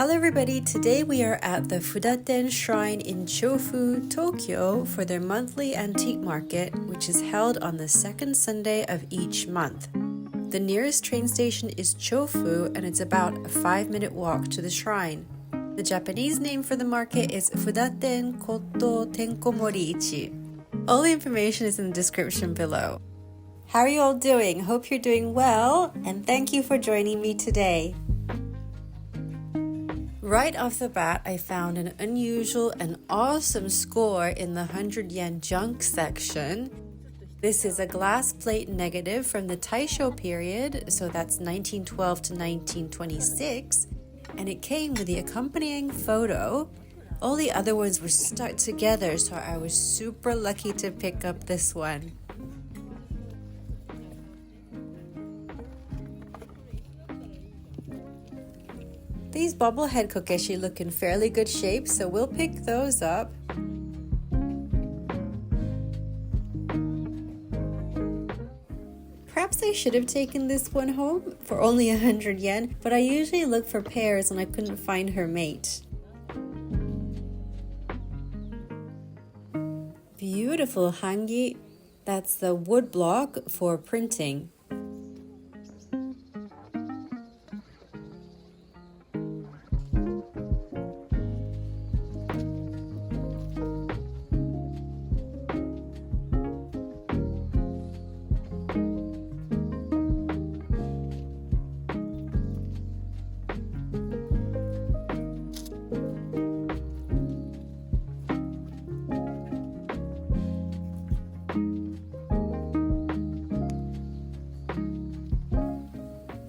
Hello everybody, today we are at the Fudaten Shrine in Chofu, Tokyo for their monthly antique market, which is held on the second Sunday of each month. The nearest train station is Chofu and it's about a 5-minute walk to the shrine. The Japanese name for the market is Fudaten Koto Tenkomori Ichi. All the information is in the description below. How are you all doing? Hope you're doing well, and thank you for joining me today. Right off the bat, I found an unusual and awesome score in the 100 yen junk section. This is a glass plate negative from the Taisho period, so that's 1912 to 1926, and it came with the accompanying photo. All the other ones were stuck together, so I was super lucky to pick up this one. These bobblehead kokeshi look in fairly good shape, so we'll pick those up. Perhaps I should have taken this one home for only 100 yen, but I usually look for pairs and I couldn't find her mate. Beautiful hangi. That's the wood block for printing.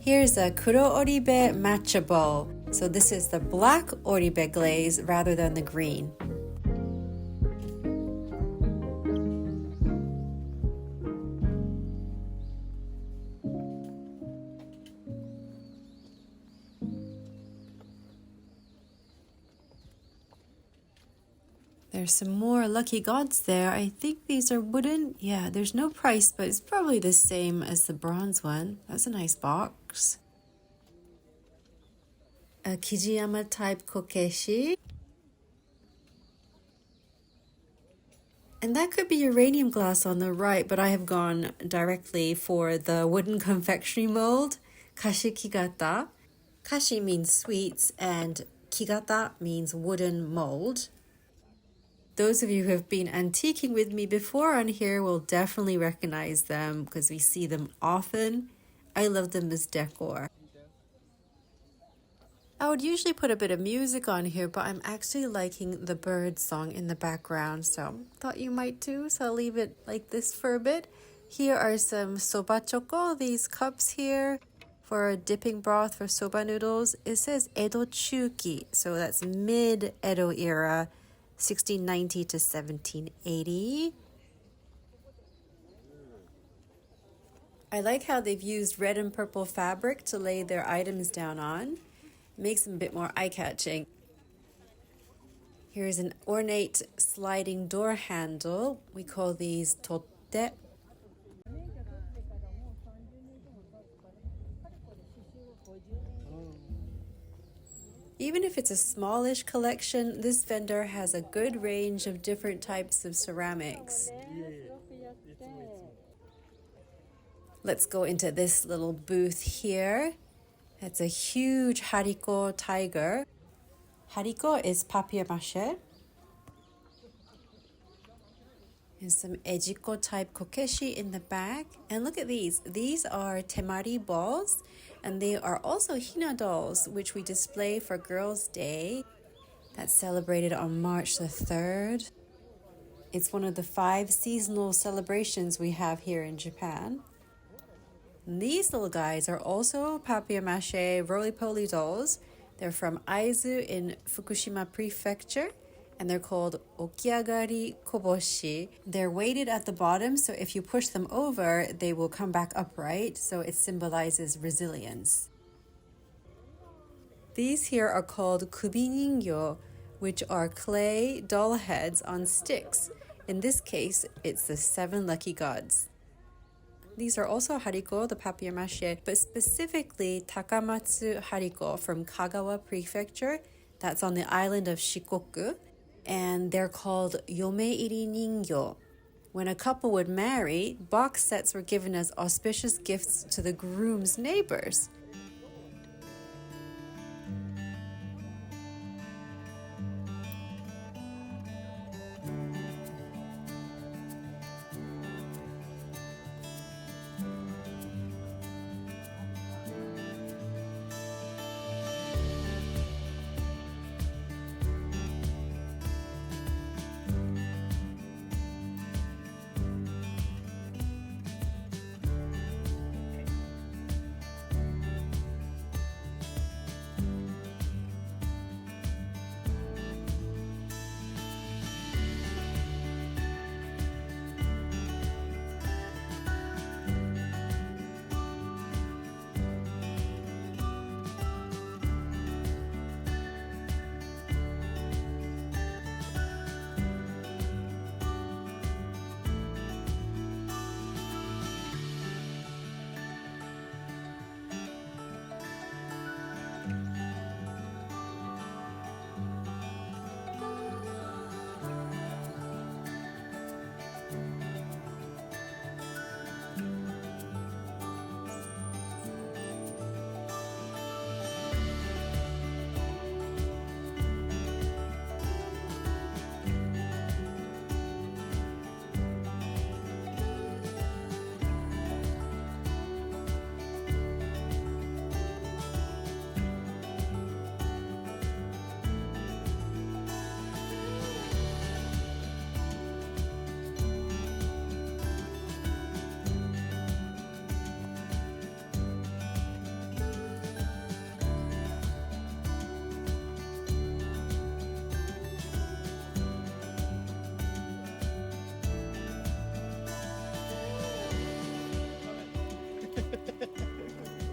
Here's a kuro oribe matchable. So this is the black oribe glaze rather than the green. There's some more lucky gods there. I think these are wooden. Yeah, there's no price, but it's probably the same as the bronze one. That's a nice box. A Kijiyama type kokeshi. And that could be uranium glass on the right, but I have gone directly for the wooden confectionery mold. Kashi kigata. Kashi means sweets and kigata means wooden mold. Those of you who have been antiquing with me before on here will definitely recognize them because we see them often. I love them as decor. I would usually put a bit of music on here, but I'm actually liking the bird song in the background, so thought you might too, so I'll leave it like this for a bit. Here are some soba choco, these cups here for dipping broth for soba noodles. It says Edo Chuki, so that's mid-Edo era. 1690 to 1780. I like how they've used red and purple fabric to lay their items down on. Makes them a bit more eye-catching. Here's an ornate sliding door handle. We call these totte. Even if it's a smallish collection, this vendor has a good range of different types of ceramics. Let's go into this little booth here. It's a huge hariko tiger. Hariko is papier-mâché. And some ejiko type kokeshi in the back. And look at these. These are temari balls. And they are also hina dolls, which we display for Girls' Day. That's celebrated on March the 3rd. It's one of the 5 seasonal celebrations we have here in Japan. And these little guys are also papier-mâché roly-poly dolls. They're from Aizu in Fukushima Prefecture, and they're called okiagari koboshi. They're weighted at the bottom, so if you push them over, they will come back upright, so it symbolizes resilience. These here are called kubi ningyo, which are clay doll heads on sticks. In this case, it's the 7 lucky gods. These are also hariko, the papier-mâché, but specifically Takamatsu hariko from Kagawa Prefecture. That's on the island of Shikoku. And they're called yomeiri ningyo. When a couple would marry, box sets were given as auspicious gifts to the groom's neighbors.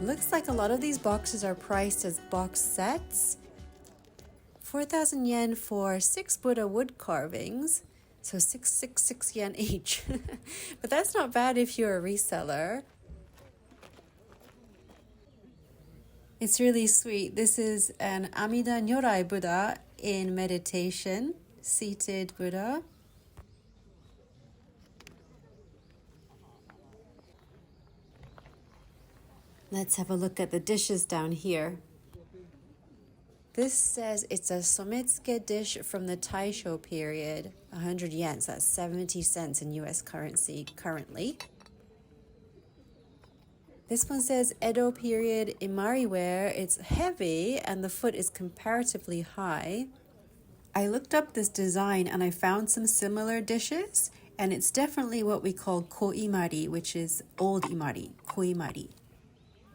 Looks like a lot of these boxes are priced as box sets. 4,000 yen for 6 Buddha wood carvings, so 666 yen each. But that's not bad if you're a reseller. It's really sweet. This is an Amida Nyorai Buddha in meditation, seated Buddha. Let's have a look at the dishes down here. This says it's a sometsuke dish from the Taisho period, 100 yen, so that's 70 cents in US currency currently. This one says Edo period imari ware. It's heavy and the foot is comparatively high. I looked up this design and I found some similar dishes, and it's definitely what we call koimari, which is old imari, koimari.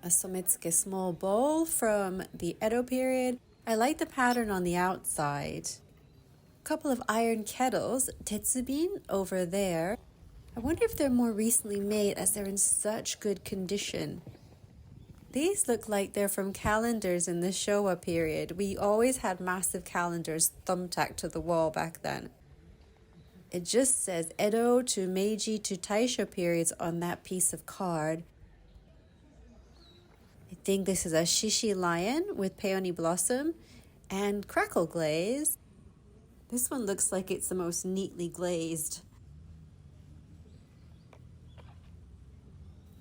A sometsuke small bowl from the Edo period. I like the pattern on the outside. A couple of iron kettles, tetsubin over there. I wonder if they're more recently made as they're in such good condition. These look like they're from calendars in the Showa period. We always had massive calendars thumbtacked to the wall back then. It just says Edo to Meiji to Taisho periods on that piece of card. I think this is a shishi lion with peony blossom and crackle glaze. This one looks like it's the most neatly glazed.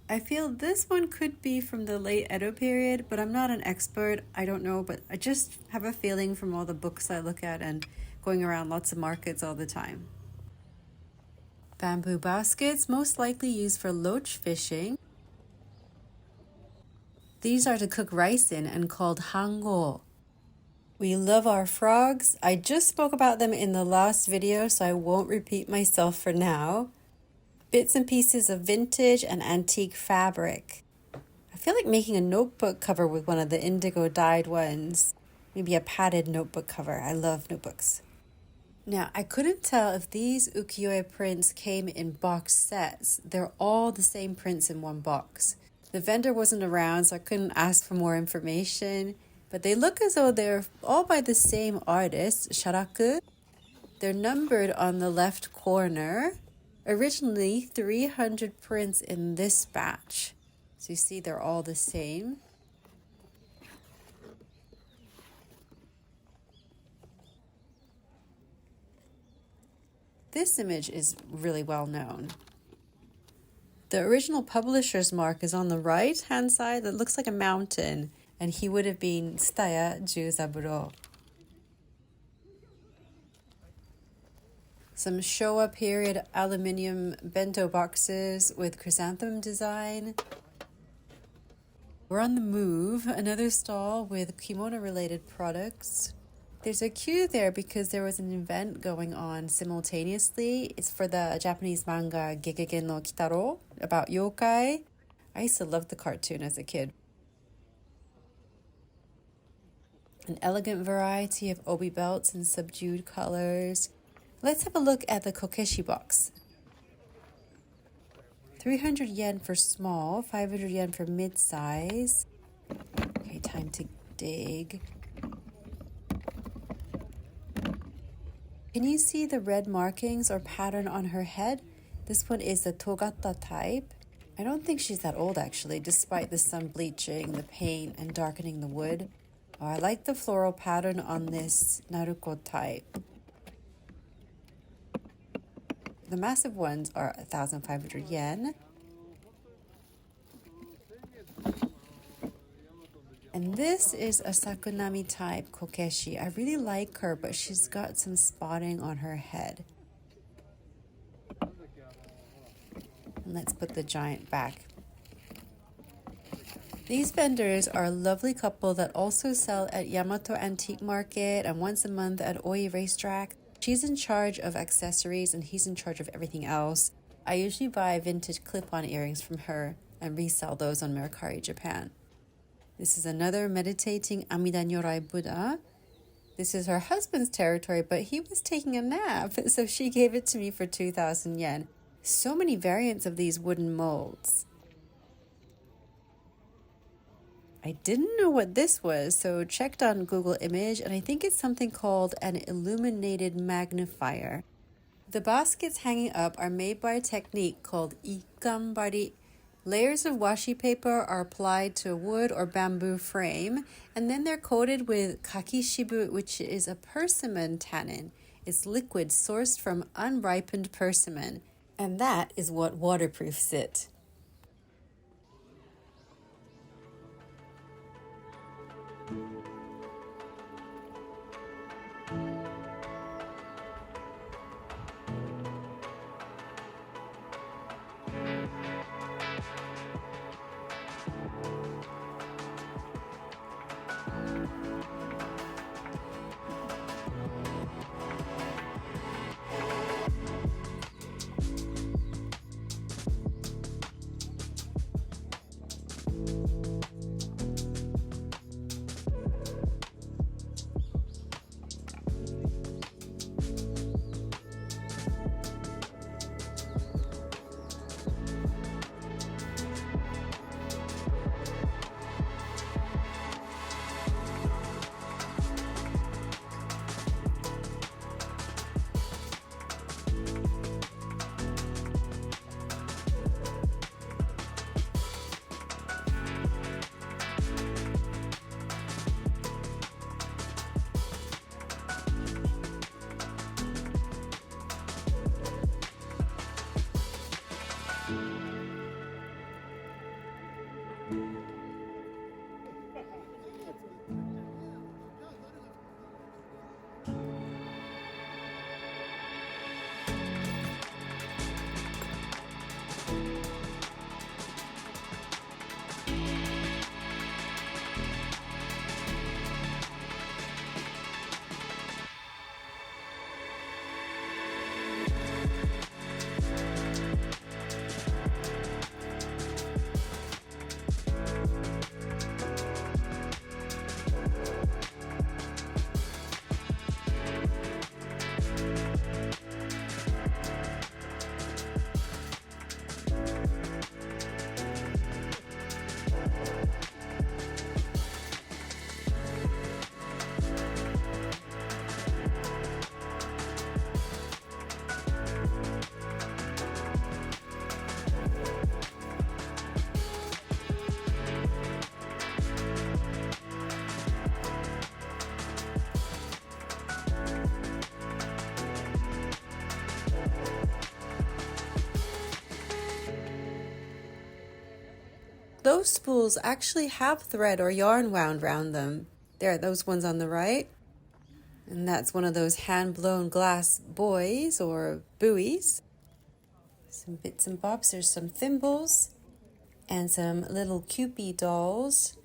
I feel this one could be from the late Edo period, but I'm not an expert. I don't know, but I just have a feeling from all the books I look at and going around lots of markets all the time. Bamboo baskets, most likely used for loach fishing. These are to cook rice in and called hango. We love our frogs. I just spoke about them in the last video, so I won't repeat myself for now. Bits and pieces of vintage and antique fabric. I feel like making a notebook cover with one of the indigo dyed ones. Maybe a padded notebook cover. I love notebooks. Now, I couldn't tell if these ukiyo-e prints came in box sets. They're all the same prints in one box. The vendor wasn't around, so I couldn't ask for more information. But they look as though they're all by the same artist, Sharaku. They're numbered on the left corner. Originally 300 prints in this batch. So you see they're all the same. This image is really well known. The original publisher's mark is on the right-hand side that looks like a mountain, and he would have been Tsutaya Juzaburo. Some Showa period aluminium bento boxes with chrysanthemum design. We're on the move, another stall with kimono-related products. There's a queue there because there was an event going on simultaneously. It's for the Japanese manga Gegege no Kitaro about yokai. I used to love the cartoon as a kid. An elegant variety of obi belts in subdued colors. Let's have a look at the kokeshi box. 300 yen for small, 500 yen for mid-size. Okay, time to dig. Can you see the red markings or pattern on her head? This one is the Togata type. I don't think she's that old actually, despite the sun bleaching, the paint, and darkening the wood. Oh, I like the floral pattern on this Naruko type. The massive ones are 1,500 yen. And this is a Sakunami type kokeshi. I really like her, but she's got some spotting on her head. And let's put the giant back. These vendors are a lovely couple that also sell at Yamato Antique Market and once a month at Oi Racetrack. She's in charge of accessories and he's in charge of everything else. I usually buy vintage clip-on earrings from her and resell those on Mercari Japan. This is another meditating Amida Nyorai Buddha. This is her husband's territory, but he was taking a nap, so she gave it to me for 2,000 yen. So many variants of these wooden molds. I didn't know what this was, so checked on Google Image, and I think it's something called an illuminated magnifier. The baskets hanging up are made by a technique called ikambari. Layers of washi paper are applied to a wood or bamboo frame, and then they're coated with kakishibu, which is a persimmon tannin. It's liquid sourced from unripened persimmon, and that is what waterproofs it. those spools actually have thread or yarn wound around them. There, those ones on the right. And that's one of those hand-blown glass buoys or buoys. Some bits and bobs. There's some thimbles and some little Kewpie dolls.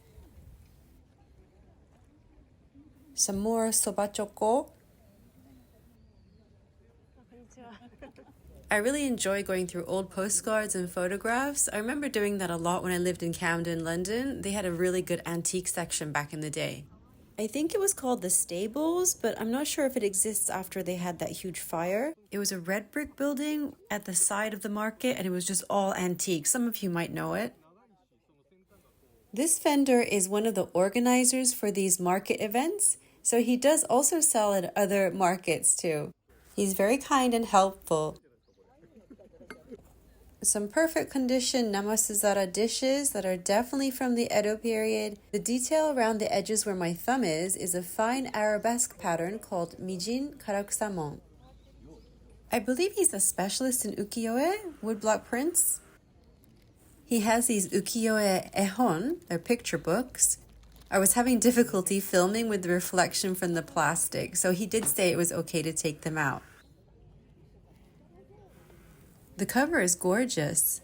Some more soba choco. I really enjoy going through old postcards and photographs. I remember doing that a lot when I lived in Camden, London. They had a really good antique section back in the day. I think it was called the Stables, but I'm not sure if it exists after they had that huge fire. It was a red brick building at the side of the market, and it was just all antique. Some of you might know it. This vendor is one of the organizers for these market events, so he does also sell at other markets too. He's very kind and helpful. Some perfect condition namasuzara dishes that are definitely from the Edo period. The detail around the edges where my thumb is a fine arabesque pattern called Mijin Karakusamon. I believe he's a specialist in ukiyo-e, woodblock prints. He has these ukiyo-e ehon, they're picture books. I was having difficulty filming with the reflection from the plastic, so he did say it was okay to take them out. The cover is gorgeous.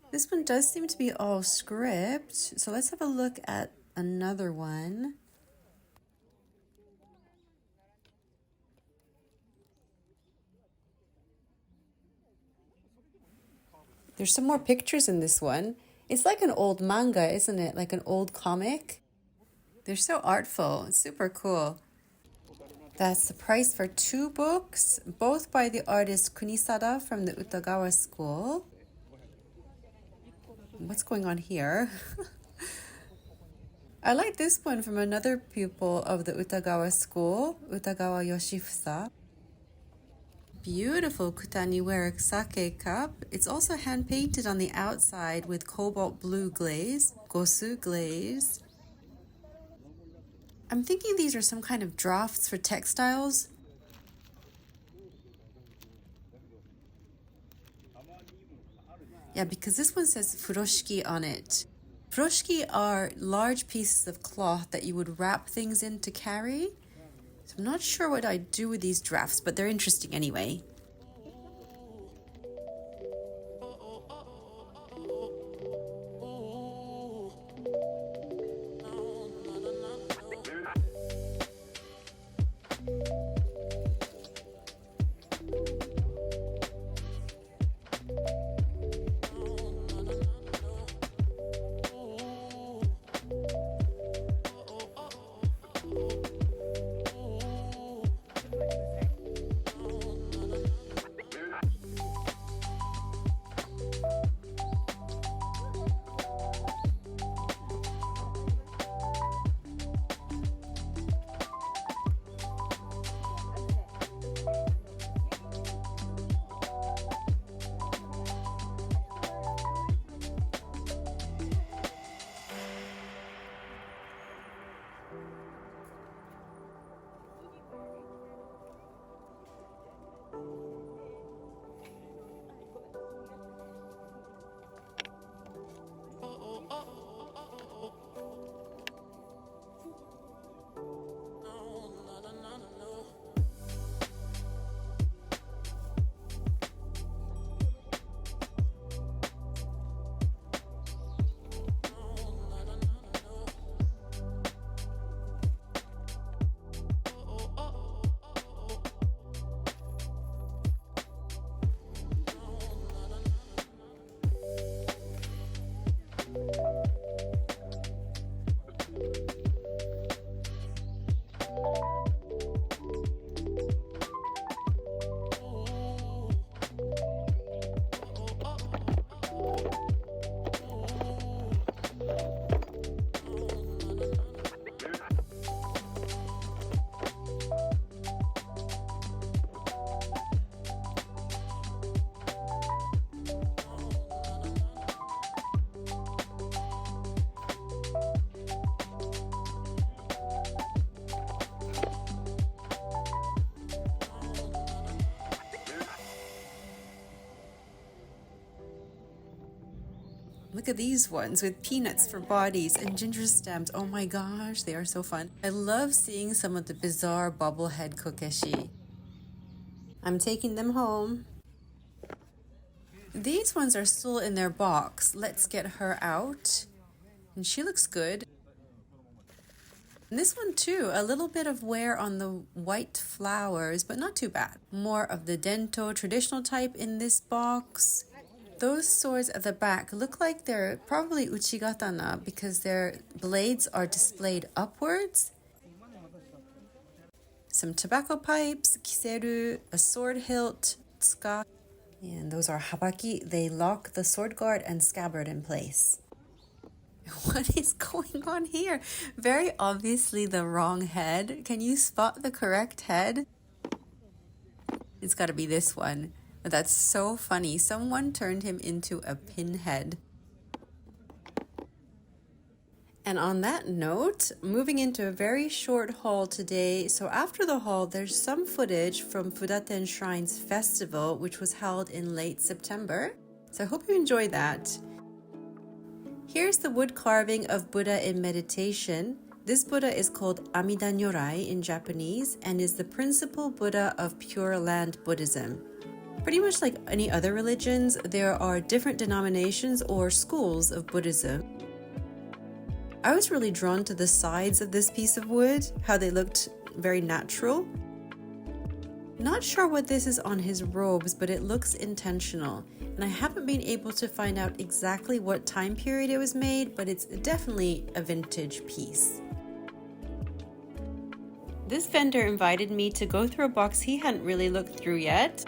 This one does seem to be all script, so let's have a look at another one. There's some more pictures in this one. It's like an old manga, isn't it? Like an old comic. They're so artful. It's super cool. That's the price for 2 books, both by the artist Kunisada from the Utagawa school. What's going on here? I like this one from another pupil of the Utagawa school, Utagawa Yoshifusa. Beautiful kutaniware sake cup. It's also hand-painted on the outside with cobalt blue glaze, gosu glaze. I'm thinking these are some kind of drafts for textiles. Yeah, because this one says furoshiki on it. Furoshiki are large pieces of cloth that you would wrap things in to carry. So I'm not sure what I'd do with these drafts, but they're interesting anyway. Look at these ones with peanuts for bodies and ginger stems. Oh my gosh, they are so fun. I love seeing some of the bizarre bobblehead kokeshi. I'm taking them home. These ones are still in their box. Let's get her out. And she looks good. And this one too, a little bit of wear on the white flowers, but not too bad. More of the Dento traditional type in this box. Those swords at the back look like they're probably uchigatana because their blades are displayed upwards. Some tobacco pipes, kiseru, a sword hilt, tsuka. And those are habaki. They lock the sword guard and scabbard in place. What is going on here? Very obviously the wrong head. Can you spot the correct head? It's got to be this one. That's so funny. Someone turned him into a pinhead. And on that note, moving into a very short haul today. So after the haul, there's some footage from Fudaten Shrine's festival, which was held in late September. So I hope you enjoy that. Here's the wood carving of Buddha in meditation. This Buddha is called Amida Nyorai in Japanese and is the principal Buddha of Pure Land Buddhism. Pretty much like any other religions, there are different denominations or schools of Buddhism. I was really drawn to the sides of this piece of wood, how they looked very natural. Not sure what this is on his robes, but it looks intentional. And I haven't been able to find out exactly what time period it was made, but it's definitely a vintage piece. This vendor invited me to go through a box he hadn't really looked through yet.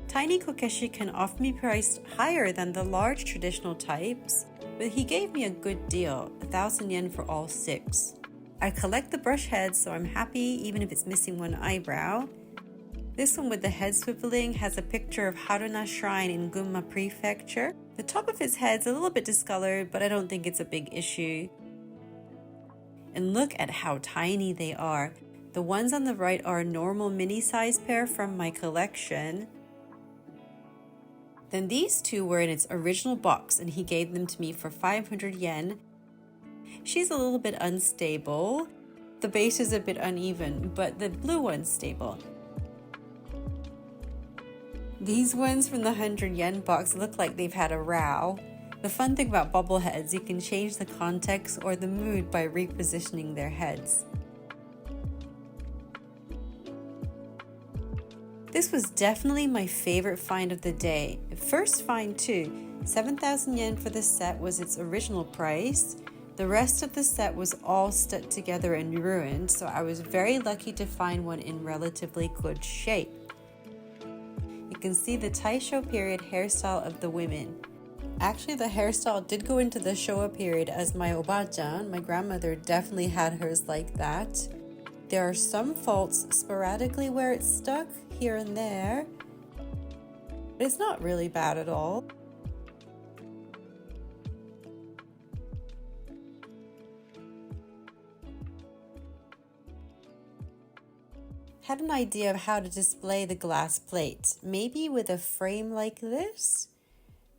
Tiny kokeshi can often be priced higher than the large traditional types, but he gave me a good deal, 1,000 yen for all 6. I collect the brush heads, so I'm happy even if it's missing one eyebrow. This one with the head swiveling has a picture of Haruna Shrine in Gunma Prefecture. The top of his head's a little bit discolored, but I don't think it's a big issue. And look at how tiny they are. The ones on the right are a normal mini-size pair from my collection. Then these two were in its original box and he gave them to me for 500 yen. She's a little bit unstable. The base is a bit uneven, but the blue one's stable. These ones from the 100 yen box look like they've had a row. The fun thing about bobbleheads, you can change the context or the mood by repositioning their heads. This was definitely my favorite find of the day. First find too. 7,000 yen for the set was its original price. The rest of the set was all stuck together and ruined, so I was very lucky to find one in relatively good shape. You can see the Taisho period hairstyle of the women. Actually, the hairstyle did go into the Showa period as my oba-chan, my grandmother, definitely had hers like that. There are some faults sporadically where it's stuck here and there, but it's not really bad at all. Had an idea of how to display the glass plate, maybe with a frame like this.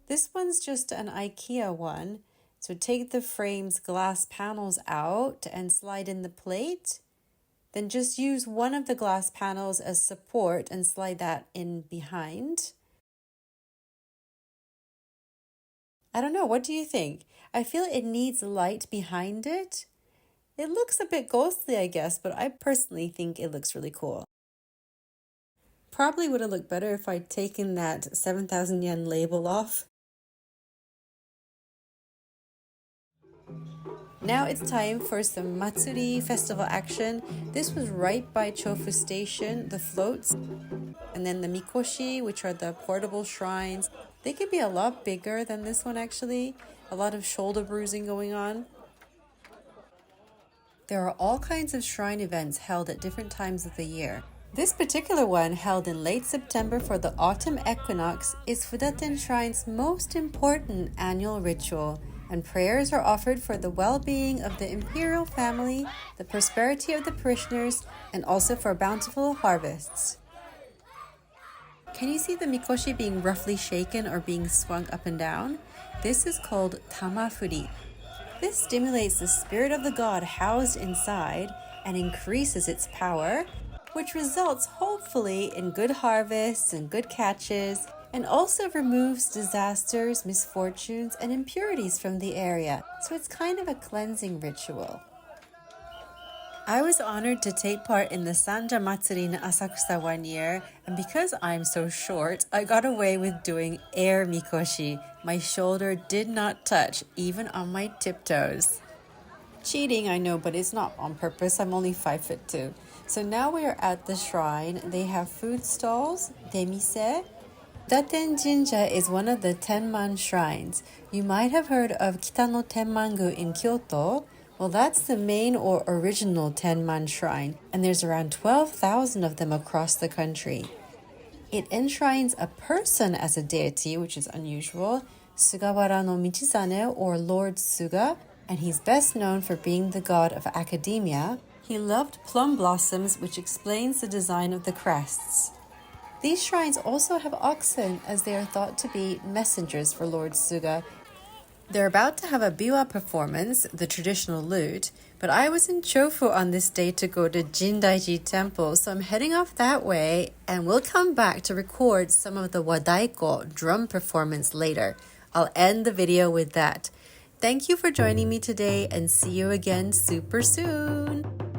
This one's just an IKEA one, so take the frame's glass panels out and slide in the plate. Then just use one of the glass panels as support and slide that in behind. I don't know, what do you think? I feel it needs light behind it. It looks a bit ghostly, I guess, but I personally think it looks really cool. Probably would have looked better if I'd taken that 7,000 yen label off. Now it's time for some Matsuri festival action. This was right by Chofu Station, the floats, and then the Mikoshi, which are the portable shrines. They can be a lot bigger than this one actually. A lot of shoulder bruising going on. There are all kinds of shrine events held at different times of the year. This particular one, held in late September for the autumn equinox, is Fudaten Shrine's most important annual ritual, and prayers are offered for the well-being of the imperial family, the prosperity of the parishioners, and also for bountiful harvests. Can you see the mikoshi being roughly shaken or being swung up and down? This is called tamafuri. This stimulates the spirit of the god housed inside and increases its power, which results hopefully in good harvests and good catches, and also removes disasters, misfortunes, and impurities from the area. So it's kind of a cleansing ritual. I was honored to take part in the Sanja Matsuri in Asakusa one year, and because I'm so short, I got away with doing air mikoshi. My shoulder did not touch, even on my tiptoes. Cheating, I know, but it's not on purpose. I'm only 5'2". So now we are at the shrine. They have food stalls, demise. Fudaten Jinja is one of the Tenman shrines. You might have heard of Kitano Tenmangu in Kyoto. Well, that's the main or original Tenman shrine, and there's around 12,000 of them across the country. It enshrines a person as a deity, which is unusual, Sugawara no Michizane, or Lord Suga, and he's best known for being the god of academia. He loved plum blossoms, which explains the design of the crests. These shrines also have oxen, as they are thought to be messengers for Lord Suga. They're about to have a biwa performance, the traditional lute, but I was in Chofu on this day to go to Jindaiji Temple, so I'm heading off that way, and we'll come back to record some of the wadaiko drum performance later. I'll end the video with that. Thank you for joining me today, and see you again super soon!